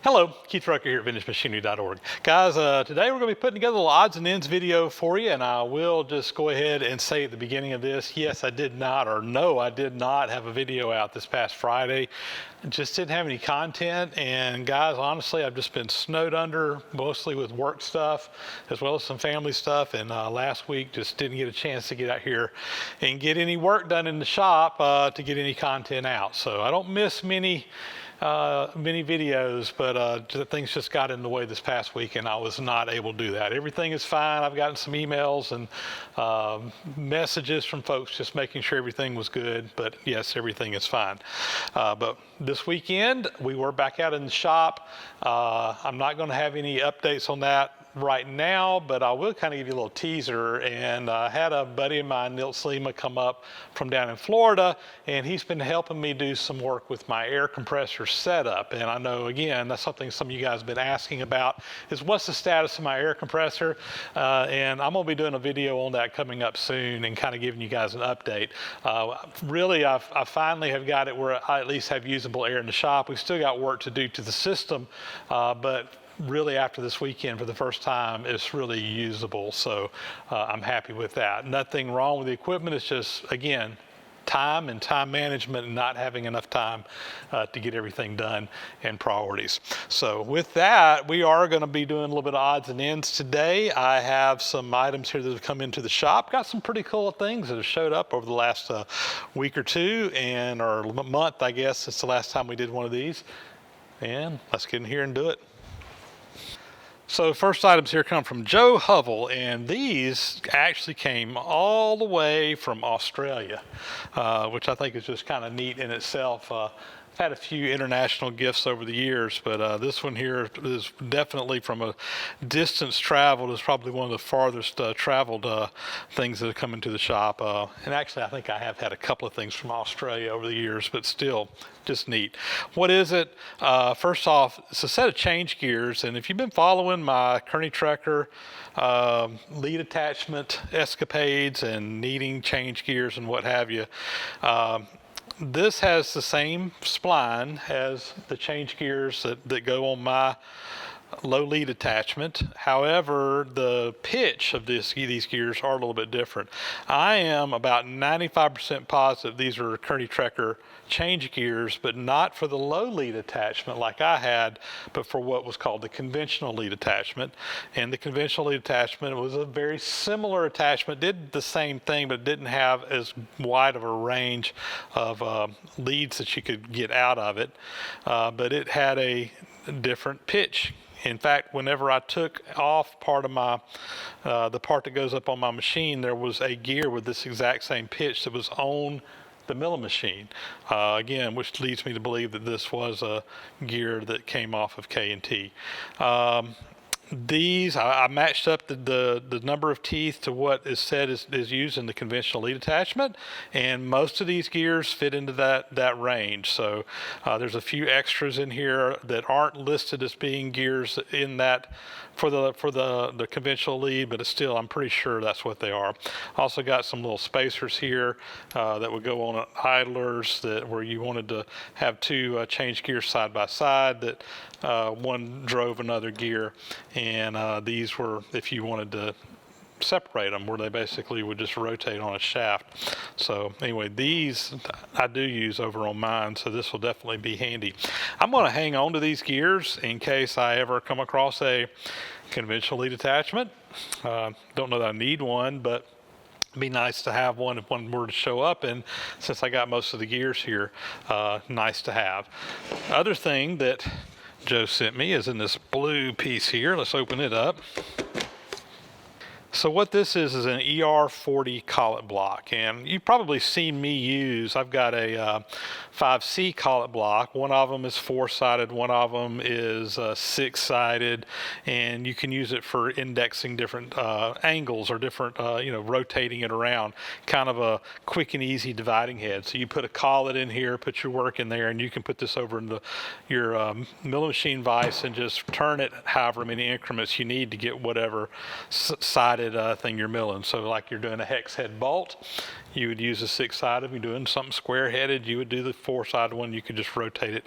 Hello, Keith Rucker here at VintageMachinery.org. Guys, today we're going to be putting together a little odds and ends video for you, and I will just go ahead and say at the beginning of this, yes, I did not, or no, I did not have a video out this past Friday. Just didn't have any content, and guys, honestly, I've just been snowed under, mostly with work stuff, as well as some family stuff, and last week just didn't get a chance to get out here and get any work done in the shop to get any content out. So I don't miss many videos, but things just got in the way this past week and I was not able to do that. Everything is fine. I've gotten some emails and messages from folks just making sure everything was good, but yes, everything is fine. But this weekend we were back out in the shop. I'm not going to have any updates on that right now, but I will kind of give you a little teaser. And I had a buddy of mine, Nilt Slima, come up from down in Florida, and he's been helping me do some work with my air compressor setup. And I know, again, that's something some of you guys have been asking about, is what's the status of my air compressor? And I'm gonna be doing a video on that coming up soon and kind of giving you guys an update. Really, I finally have got it where I at least have usable air in the shop. We've still got work to do to the system, but really after this weekend for the first time it's really usable, so I'm happy with that. Nothing wrong with the equipment, it's just, again, time and time management and not having enough time to get everything done and priorities. So with that, we are going to be doing a little bit of odds and ends today. I have some items here that have come into the shop. Got some pretty cool things that have showed up over the last week or two, or month, I guess, since the last time we did one of these. And let's get in here and do it. So first items here come from Joe Hovell, and these actually came all the way from Australia, which I think is just kind of neat in itself. I've had a few international gifts over the years, but this one here is definitely from a distance traveled. It's probably one of the farthest traveled things that have come into the shop. And actually, I think I have had a couple of things from Australia over the years, but still, just neat. What is it? First off, it's a set of change gears, and if you've been following my Kearney Trekker lead attachment escapades and needing change gears and what have you, this has the same spline as the change gears that go on my low lead attachment. However, the pitch of these gears are a little bit different. I am about 95% positive these are Kearney Trekker change gears, but not for the low lead attachment like I had, but for what was called the conventional lead attachment. And the conventional lead attachment was a very similar attachment, did the same thing, but didn't have as wide of a range of leads that you could get out of it. But it had a different pitch. In fact, whenever I took off part of my, the part that goes up on my machine, there was a gear with this exact same pitch that was on the milling machine. Again, which leads me to believe that this was a gear that came off of K&T. These, I matched up the number of teeth to what is said is used in the conventional lead attachment, and most of these gears fit into that range. So there's a few extras in here that aren't listed as being gears in that for the conventional lead, but it's still, I'm pretty sure that's what they are. Also got some little spacers here that would go on idlers, where you wanted to have two change gears side by side that one drove another gear, and these were if you wanted to separate them, where they basically would just rotate on a shaft. So anyway, these I do use over on mine, so this will definitely be handy. I'm going to hang on to these gears in case I ever come across a conventional lead attachment. Don't know that I need one, but it'd be nice to have one if one were to show up, and since I got most of the gears here, nice to have. Other thing that Joe sent me is in this blue piece here. Let's open it up. So what this is an ER40 collet block, and you've probably seen me use, I've got a 5C collet block. One of them is 4-sided, one of them is 6-sided, and you can use it for indexing different angles or different, rotating it around. Kind of a quick and easy dividing head. So you put a collet in here, put your work in there, and you can put this over into your milling machine vise and just turn it however many increments you need to get whatever sided thing you're milling. So like you're doing a hex head bolt, you would use a 6-sided. If you're doing something square-headed, you would do the 4-sided one. You could just rotate it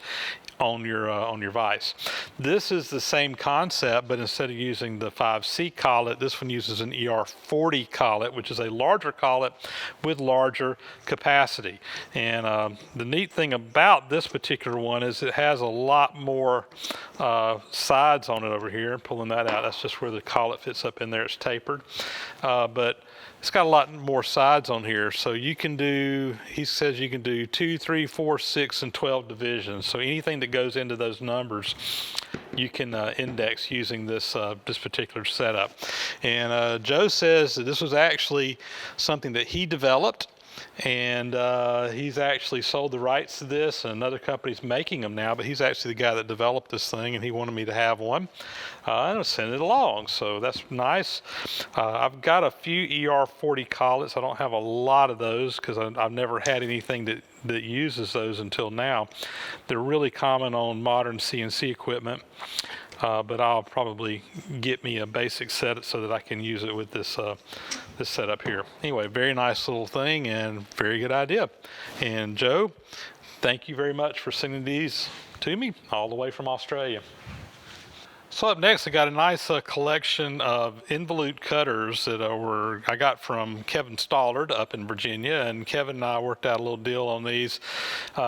on your vise. This is the same concept, but instead of using the 5C collet, this one uses an ER40 collet, which is a larger collet with larger capacity. And the neat thing about this particular one is it has a lot more sides on it over here. Pulling that out, that's just where the collet fits up in there. It's tapered, but it's got a lot more sides on here, so you can do, he says you can do 2, 3, 4, 6, and 12 divisions. So anything that goes into those numbers, you can index using this particular setup. And Joe says that this was actually something that he developed, and he's actually sold the rights to this, and another company's making them now, but he's actually the guy that developed this thing, and he wanted me to have one. And I'll send it along, so that's nice. I've got a few ER40 collets. I don't have a lot of those because I've never had anything that uses those until now. They're really common on modern CNC equipment, but I'll probably get me a basic set so that I can use it with this this setup here. Anyway, very nice little thing and very good idea. And Joe, thank you very much for sending these to me all the way from Australia. So up next, I got a nice collection of Involute cutters that I got from Kevin Stollard up in Virginia, and Kevin and I worked out a little deal on these.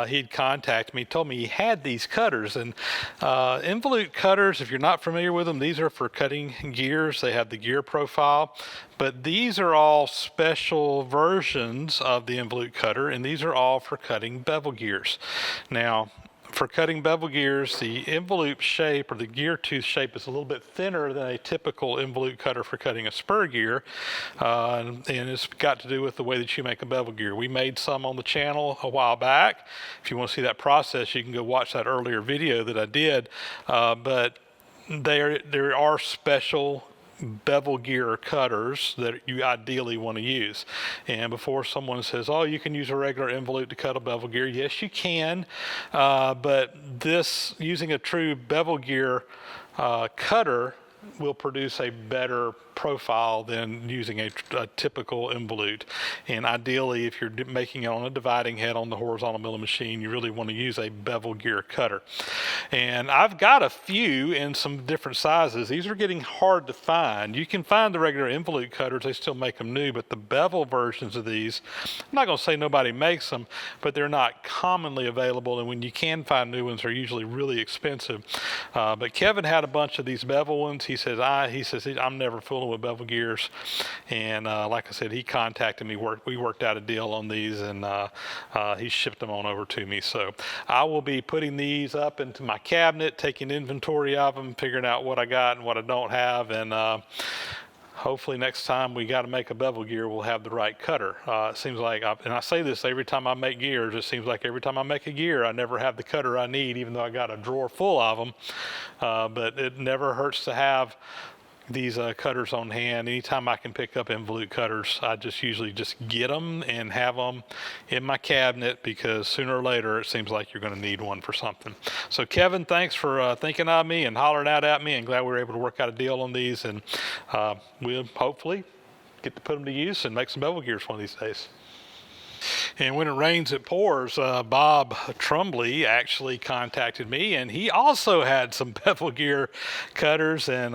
He'd contacted me, told me he had these cutters, and Involute cutters, if you're not familiar with them, these are for cutting gears. They have the gear profile, but these are all special versions of the Involute cutter, and these are all for cutting bevel gears. Now, for cutting bevel gears, the Involute shape, or the gear tooth shape, is a little bit thinner than a typical Involute cutter for cutting a spur gear, and it's got to do with the way that you make a bevel gear. We made some on the channel a while back. If you want to see that process, you can go watch that earlier video that I did, but there are special bevel gear cutters that you ideally want to use. And before someone says, oh, you can use a regular Involute to cut a bevel gear, yes you can, but this, using a true bevel gear cutter, will produce a better profile than using a typical Involute. And ideally, if you're making it on a dividing head on the horizontal milling machine, you really want to use a bevel gear cutter. And I've got a few in some different sizes. These are getting hard to find. You can find the regular Involute cutters, they still make them new, but the bevel versions of these, I'm not going to say nobody makes them, but they're not commonly available, and when you can find new ones, they're usually really expensive. But Kevin had a bunch of these bevel ones. He says I'm never fooling with bevel gears, and like I said, he contacted me. We worked out a deal on these, and he shipped them on over to me. So I will be putting these up into my cabinet, taking inventory of them, figuring out what I got and what I don't have, and hopefully next time we got to make a bevel gear, we'll have the right cutter. It seems like, and I say this every time I make gears, it seems like every time I make a gear, I never have the cutter I need, even though I got a drawer full of them. But it never hurts to have these cutters on hand. Anytime I can pick up Involute cutters, I just usually just get them and have them in my cabinet, because sooner or later it seems like you're going to need one for something. So Kevin, thanks for thinking of me and hollering out at me, and glad we were able to work out a deal on these, and we'll hopefully get to put them to use and make some bevel gears one of these days. And when it rains, it pours. Bob Trumbley actually contacted me, and he also had some bevel gear cutters, and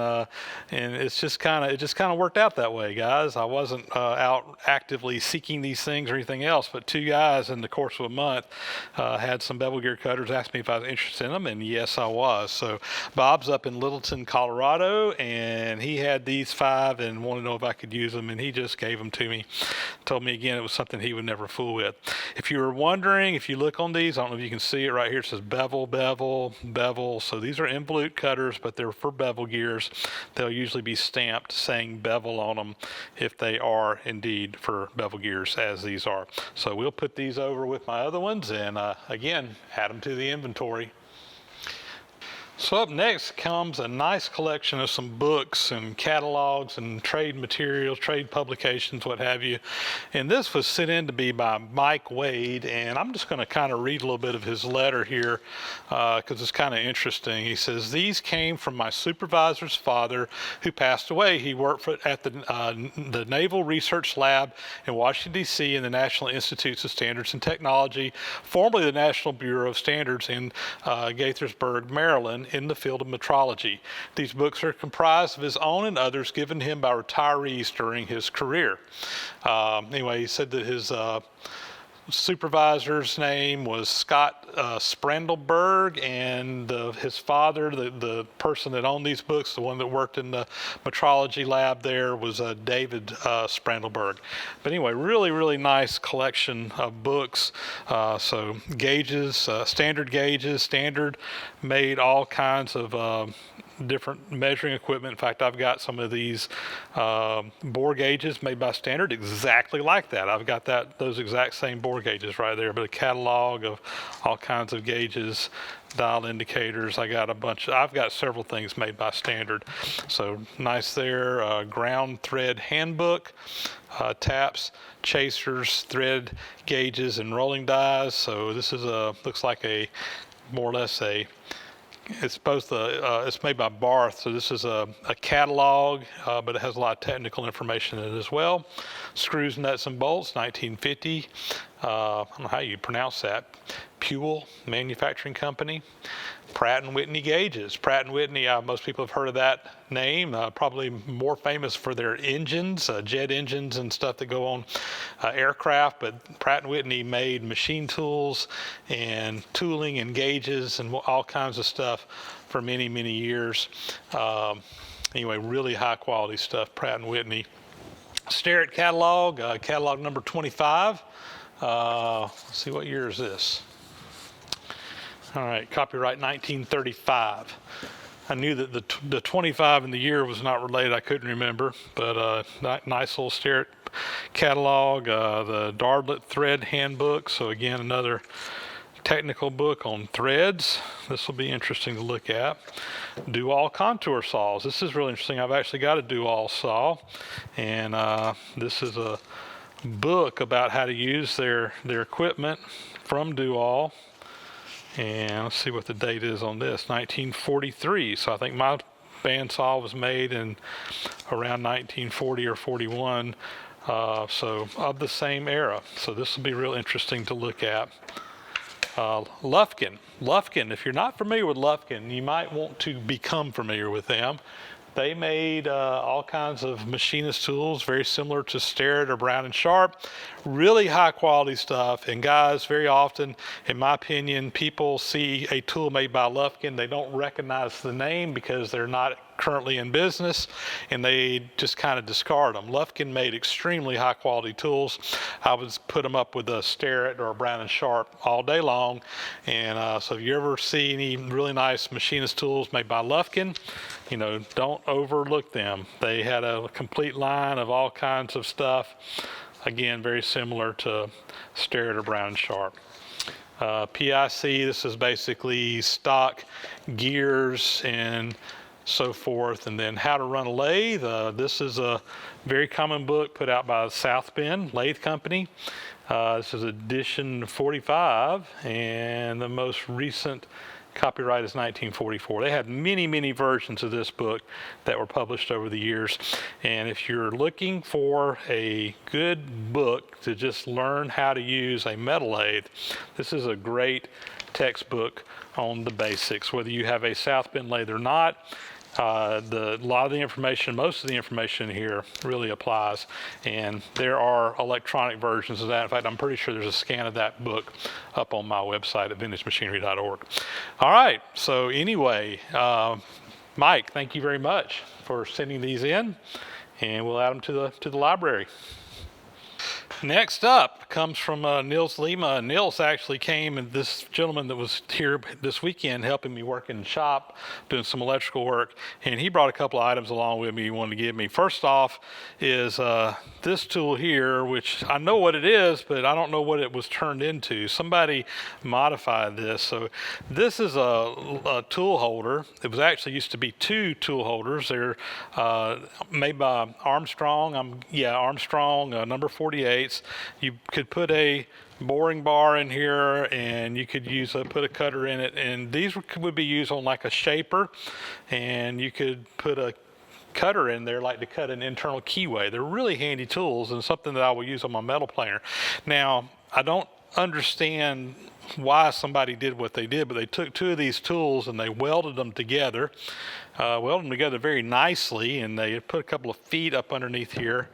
it just kind of worked out that way, guys. I wasn't out actively seeking these things or anything else, but two guys in the course of a month had some bevel gear cutters, asked me if I was interested in them, and yes, I was. So Bob's up in Littleton, Colorado, and he had these 5 and wanted to know if I could use them, and he just gave them to me. Told me again it was something he would never fool with. If you were wondering, if you look on these, I don't know if you can see it right here, it says bevel, bevel, bevel. So these are Involute cutters, but they're for bevel gears. They'll usually be stamped saying bevel on them if they are indeed for bevel gears, as these are. So we'll put these over with my other ones, and again, add them to the inventory. So up next comes a nice collection of some books and catalogs and trade materials, trade publications, what have you. And this was sent in to me by Mike Wade, and I'm just going to kind of read a little bit of his letter here because it's kind of interesting. He says, "These came from my supervisor's father who passed away. He worked at the Naval Research Lab in Washington, D.C. in the National Institutes of Standards and Technology, formerly the National Bureau of Standards in Gaithersburg, Maryland, in the field of metrology. These books are comprised of his own and others given him by retirees during his career." Anyway, he said that his supervisor's name was Scott Sprandlberg, and his father, the person that owned these books, the one that worked in the metrology lab there, was David Sprandlberg. But anyway, really, really nice collection of books. So gauges, standard gauges, standard made all kinds of different measuring equipment. In fact, I've got some of these bore gauges made by Standard exactly like that. I've got those exact same bore gauges right there, but a catalog of all kinds of gauges, dial indicators. I've got several things made by Standard. So nice there. Ground thread handbook, taps, chasers, thread gauges, and rolling dies. So this is looks like more or less it's made by Barth, so this is a catalog, but it has a lot of technical information in it as well. Screws, nuts, and bolts, 1950. I don't know how you pronounce that. Puel Manufacturing Company. Pratt & Whitney gauges. Pratt & Whitney, most people have heard of that name, probably more famous for their engines, jet engines and stuff that go on aircraft, but Pratt & Whitney made machine tools and tooling and gauges and all kinds of stuff for many, many years. Anyway, really high quality stuff, Pratt & Whitney. Starrett catalog, catalog number 25. Let's see, what year is this? All right, copyright 1935. I knew that the 25 and the year was not related. I couldn't remember, but nice little Starrett catalog. The Dardlet thread handbook. So again, another technical book on threads. This will be interesting to look at. Do-all contour saws. This is really interesting. I've actually got a do-all saw, and this is a book about how to use their equipment from do-all. And let's see what the date is on this, 1943. So I think my bandsaw was made in around 1940 or 41, so of the same era. So this will be real interesting to look at. Lufkin. Lufkin, if you're not familiar with Lufkin, you might want to become familiar with them. They made all kinds of machinist tools, very similar to Starrett or Brown & Sharp. Really high quality stuff. And guys, very often, in my opinion, people see a tool made by Lufkin, they don't recognize the name because they're not currently in business, and they just kind of discard them. Lufkin made extremely high quality tools. I would put them up with a Starrett or a Brown & Sharp all day long. And so if you ever see any really nice machinist tools made by Lufkin, don't overlook them. They had a complete line of all kinds of stuff. Again, very similar to Starrett or Brown & Sharp. PIC, this is basically stock gears and so forth. And then How to Run a Lathe. This is a very common book put out by South Bend Lathe Company. This is edition 45, and the most recent copyright is 1944. They had many, many versions of this book that were published over the years. And if you're looking for a good book to just learn how to use a metal lathe, this is a great textbook on the basics. Whether you have a South Bend lathe or not, most of the information here really applies, and there are electronic versions of that. In fact, I'm pretty sure there's a scan of that book up on my website at VintageMachinery.org. All right, so anyway, Mike, thank you very much for sending these in, and we'll add them to the library. Next up, comes from Nils Lima. Nils actually came, and this gentleman that was here this weekend helping me work in the shop, doing some electrical work, and he brought a couple of items along with me he wanted to give me. First off is this tool here, which I know what it is, but I don't know what it was turned into. Somebody modified this. So this is a tool holder. It was actually used to be two tool holders. They're made by Armstrong. Armstrong number 48s. You could put a boring bar in here, and you could use put a cutter in it, and these would be used on like a shaper, and you could put a cutter in there like to cut an internal keyway. They're really handy tools and something that I will use on my metal planer. Now, I don't understand why somebody did what they did, but they took two of these tools and they welded them together very nicely, and they put a couple of feet up underneath here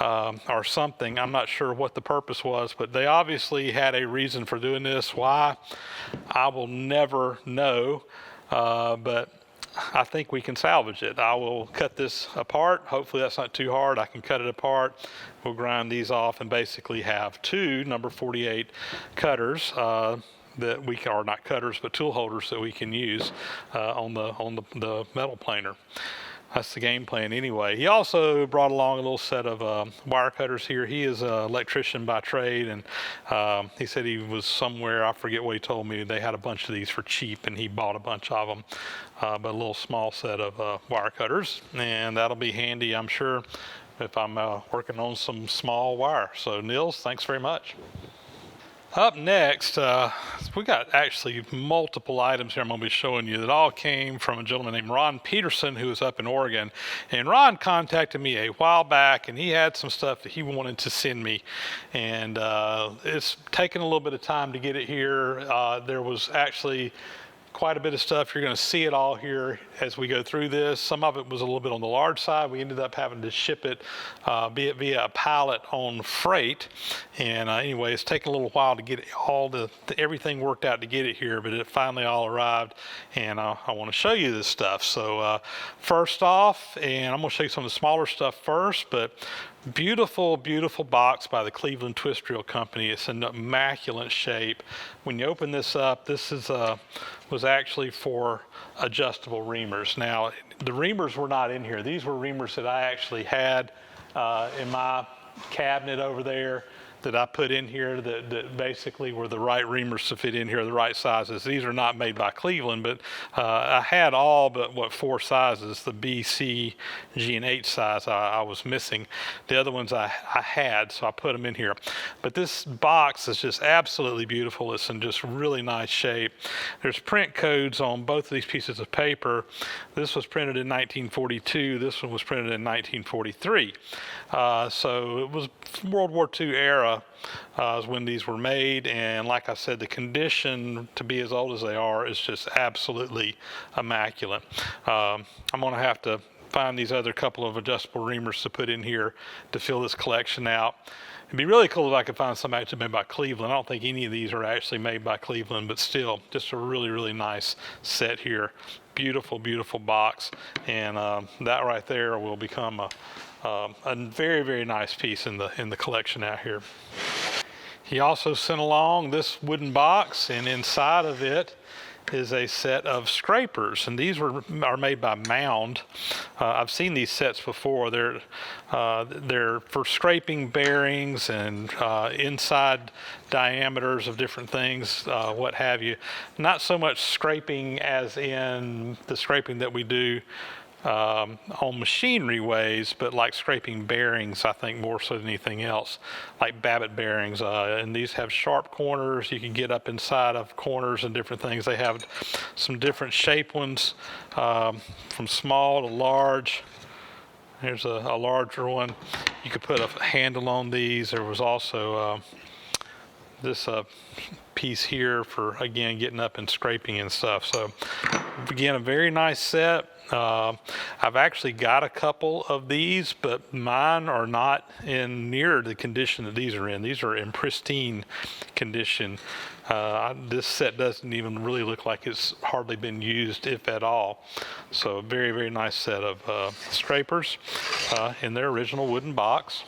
or something. I'm not sure what the purpose was, but they obviously had a reason for doing this. Why, I will never know, but I think we can salvage it. I will cut this apart. Hopefully that's not too hard. I can cut it apart. We'll grind these off and basically have two number 48 cutters that we can, or not cutters, but tool holders that we can use on the metal planer. That's the game plan anyway. He also brought along a little set of wire cutters here. He is an electrician by trade, and he said he was somewhere, I forget what he told me, they had a bunch of these for cheap, and he bought a bunch of them. But a little small set of wire cutters, and that'll be handy, I'm sure, if I'm working on some small wire. So Nils, thanks very much. Up next, we got actually multiple items here I'm going to be showing you that all came from a gentleman named Ron Peterson, who is up in Oregon. And Ron contacted me a while back, and he had some stuff that he wanted to send me. And it's taken a little bit of time to get it here. There was actually quite a bit of stuff. You're going to see it all here as we go through this. Some of it was a little bit on the large side. We ended up having to ship it via a pallet on freight. And anyway, it's taken a little while to get everything worked out to get it here, but it finally all arrived, and I want to show you this stuff. So first off, and I'm going to show you some of the smaller stuff first, but beautiful, beautiful box by the Cleveland Twist Drill Company. It's in immaculate shape. When you open this up, this is was actually for adjustable reamers. Now, the reamers were not in here. These were reamers that I actually had in my cabinet over there that I put in here that basically were the right reamers to fit in here, the right sizes. These are not made by Cleveland, but I had all but 4 sizes. The B, C, G, and H size I was missing. The other ones I had, so I put them in here. But this box is just absolutely beautiful. It's in just really nice shape. There's print codes on both of these pieces of paper. This was printed in 1942. This one was printed in 1943. So it was World War II era is when these were made, and like I said, the condition to be as old as they are is just absolutely immaculate. I'm going to have to find these other couple of adjustable reamers to put in here to fill this collection out. It'd be really cool if I could find some actually made by Cleveland. I don't think any of these are actually made by Cleveland, but still, just a really, really nice set here. Beautiful, beautiful box, and that right there will become a very, very nice piece in the collection out here. He also sent along this wooden box, and inside of it is a set of scrapers, and these are made by Mound. I've seen these sets before. They're for scraping bearings and inside diameters of different things, what have you. Not so much scraping as in the scraping that we do on machinery ways, but like scraping bearings, I think more so than anything else, like Babbitt bearings. And these have sharp corners. You can get up inside of corners and different things. They have some different shape ones, from small to large. Here's a larger one. You could put a handle on these. There was also this piece here for, again, getting up and scraping and stuff. So again, a very nice set. I've actually got a couple of these, but mine are not in near the condition that these are in. These are in pristine condition. This set doesn't even really look like it's hardly been used, if at all. So a very, very nice set of scrapers in their original wooden box.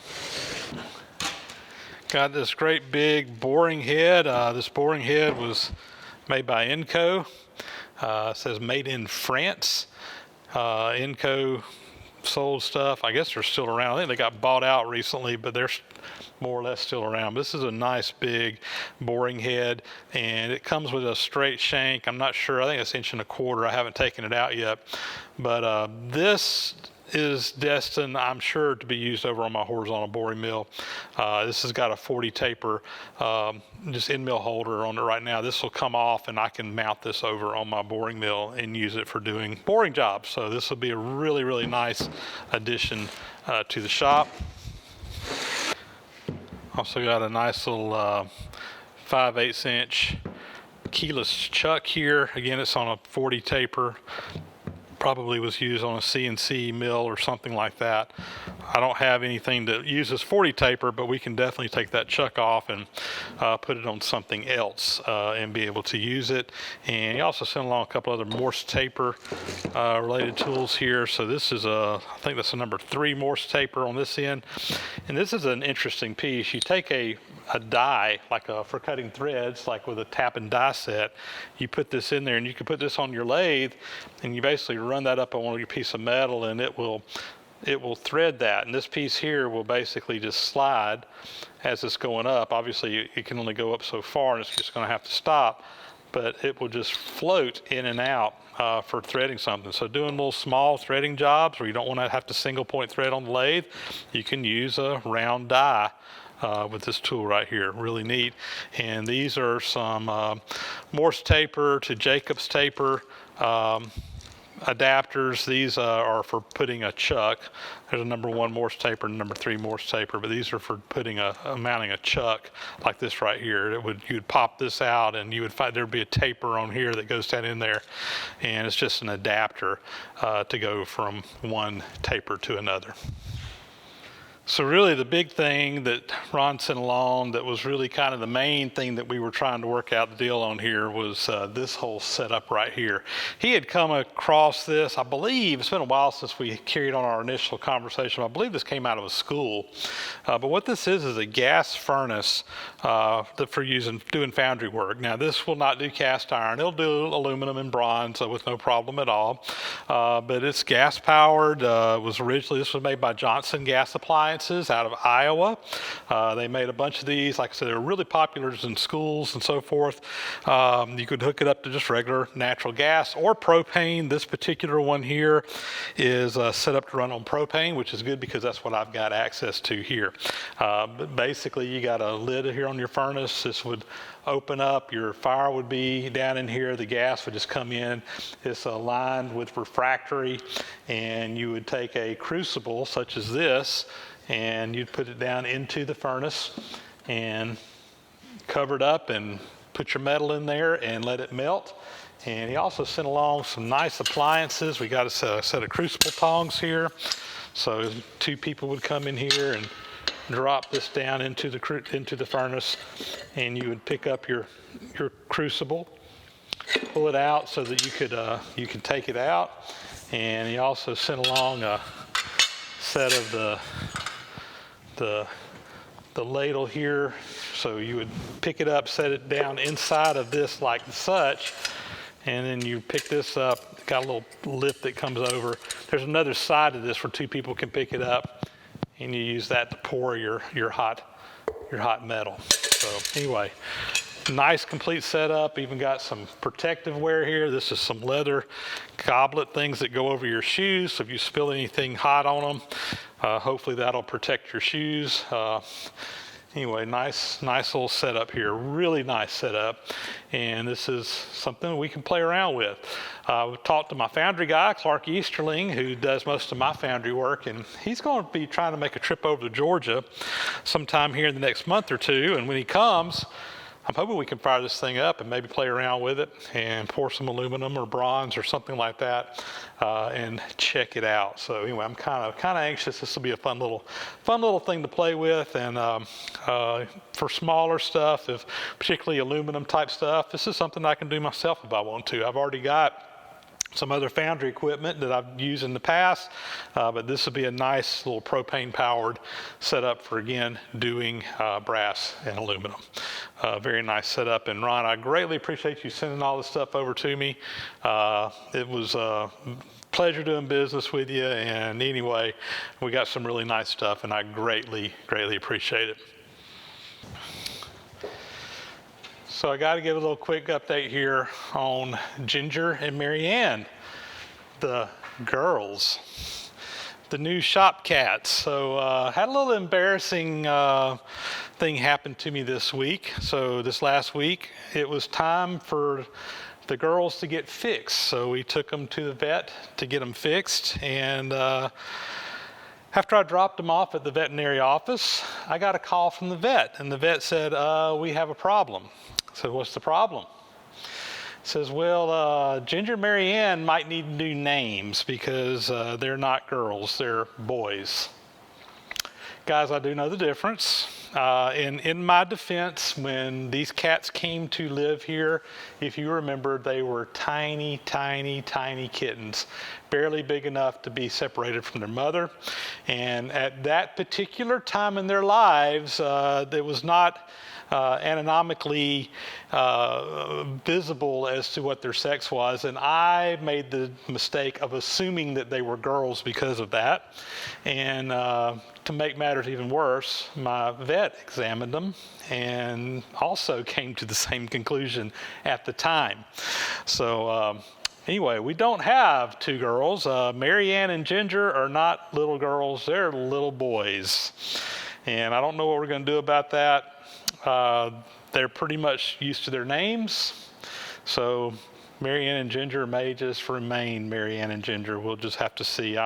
Got this great big boring head. This boring head was made by Inco. It says made in France. Inco sold stuff. I guess they're still around. I think they got bought out recently, but they're more or less still around. This is a nice big boring head, and it comes with a straight shank. I'm not sure. I think it's 1.25 inches. I haven't taken it out yet, but this is destined, I'm sure, to be used over on my horizontal boring mill. This has got a 40 taper, just end mill holder on it right now. This will come off and I can mount this over on my boring mill and use it for doing boring jobs. So this will be a really, really nice addition to the shop. Also got a nice little 5/8 inch keyless chuck here. Again, it's on a 40 taper. Probably was used on a CNC mill or something like that. I don't have anything that uses 40 taper, but we can definitely take that chuck off and put it on something else and be able to use it. And he also sent along a couple other Morse taper related tools here. So this is I think that's a number 3 Morse taper on this end. And this is an interesting piece. You take a die, like for cutting threads, like with a tap and die set, you put this in there and you can put this on your lathe and you basically run that up on your piece of metal and it will thread that. And this piece here will basically just slide as it's going up. Obviously it can only go up so far and it's just going to have to stop, but it will just float in and out for threading something. So doing little small threading jobs where you don't want to have to single point thread on the lathe, you can use a round die with this tool right here. Really neat. And these are some Morse taper to Jacobs taper adapters. These are for putting a chuck. There's a number 1 Morse taper and number 3 Morse taper, but these are for putting mounting a chuck like this right here. You'd pop this out and you would find there'd be a taper on here that goes down in there, and it's just an adapter to go from one taper to another. So really the big thing that Ron sent along that was really kind of the main thing that we were trying to work out the deal on here was this whole setup right here. He had come across this, I believe, it's been a while since we carried on our initial conversation. I believe this came out of a school. But what this is a gas furnace for doing foundry work. Now this will not do cast iron. It'll do aluminum and bronze with no problem at all. But it's gas powered. This was made by Johnson Gas Appliances out of Iowa. They made a bunch of these. Like I said, they're really popular in schools and so forth. You could hook it up to just regular natural gas or propane. This particular one here is set up to run on propane, which is good because that's what I've got access to here. But basically, you got a lid here on your furnace. This would open up, your fire would be down in here, the gas would just come in. It's lined with refractory, and you would take a crucible such as this and you'd put it down into the furnace and cover it up and put your metal in there and let it melt. And he also sent along some nice appliances. We got a set of crucible tongs here, so 2 people would come in here and drop this down into the furnace, and you would pick up your crucible, pull it out so that you could take it out. And he also sent along a set of the ladle here, so you would pick it up, set it down inside of this like such, and then you pick this up. It's got a little lip that comes over. There's another side of this where 2 people can pick it up, and you use that to pour your hot metal. So anyway, nice complete setup. Even got some protective wear here. This is some leather goblet things that go over your shoes, so if you spill anything hot on them, hopefully that'll protect your shoes. Anyway, nice little setup here. Really nice setup. And this is something we can play around with. We talked to my foundry guy, Clark Easterling, who does most of my foundry work, and he's going to be trying to make a trip over to Georgia sometime here in the next month or 2. And when he comes, I'm hoping we can fire this thing up and maybe play around with it and pour some aluminum or bronze or something like that and check it out. So anyway, I'm kind of anxious. This will be a fun little thing to play with. And for smaller stuff, particularly aluminum type stuff, this is something I can do myself if I want to. I've already got some other Foundry equipment that I've used in the past, but this will be a nice little propane powered setup for, again, doing brass and aluminum. Very nice setup. And Ron, I greatly appreciate you sending all this stuff over to me. It was a pleasure doing business with you, and anyway, we got some really nice stuff, and I greatly appreciate it. So I got to give a little quick update here on Ginger and Marianne, the girls, the new shop cats. So had a little embarrassing thing happen to me this week. So this last week, it was time for the girls to get fixed. So we took them to the vet to get them fixed, and after I dropped them off at the veterinary office, I got a call from the vet, and the vet said, we have a problem. I said, what's the problem? He says, well, Ginger and Marianne might need new names because they're not girls, they're boys. Guys, I do know the difference. In my defense, when these cats came to live here, if you remember, they were tiny kittens, barely big enough to be separated from their mother. And at that particular time in their lives, it was not anatomically visible as to what their sex was, and I made the mistake of assuming that they were girls because of that. And to make matters even worse, my vet examined them and also came to the same conclusion at the time. So anyway, we don't have two girls. Marianne and Ginger are not little girls, they're little boys. And I don't know what we're going to do about that. They're pretty much used to their names, so Marianne and Ginger may just remain Marianne and Ginger. We'll just have to see.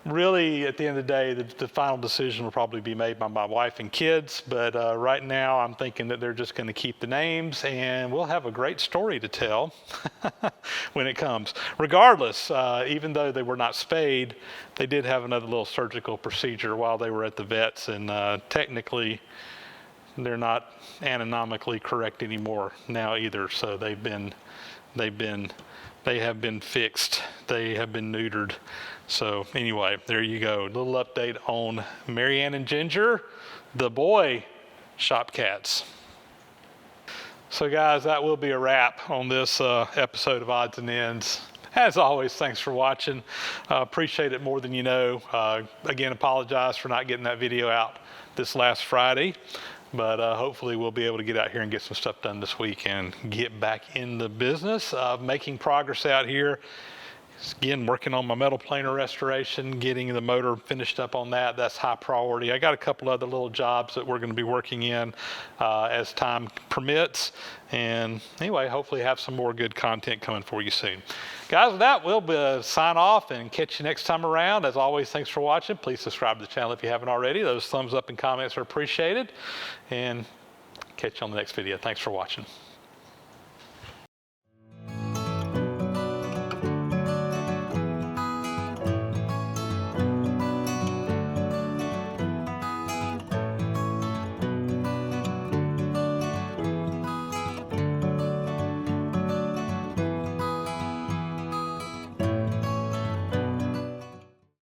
Really, at the end of the day, the final decision will probably be made by my wife and kids, but right now I'm thinking that they're just going to keep the names, and we'll have a great story to tell when it comes. Regardless, even though they were not spayed, they did have another little surgical procedure while they were at the vets, and technically they're not anatomically correct anymore now either. So they have been fixed. They have been neutered. So anyway, there you go. A little update on Marianne and Ginger, the boy shop cats. So guys, that will be a wrap on this episode of Odds and Ends. As always, thanks for watching. Appreciate it more than you know. Again, apologize for not getting that video out this last Friday. But hopefully we'll be able to get out here and get some stuff done this week and get back in the business of making progress out here. Again, working on my metal planer restoration, getting the motor finished up on that. That's high priority. I got a couple other little jobs that we're going to be working in as time permits. And anyway, hopefully have some more good content coming for you soon. Guys, with that, we'll sign off and catch you next time around. As always, thanks for watching. Please subscribe to the channel if you haven't already. Those thumbs up and comments are appreciated. And catch you on the next video. Thanks for watching.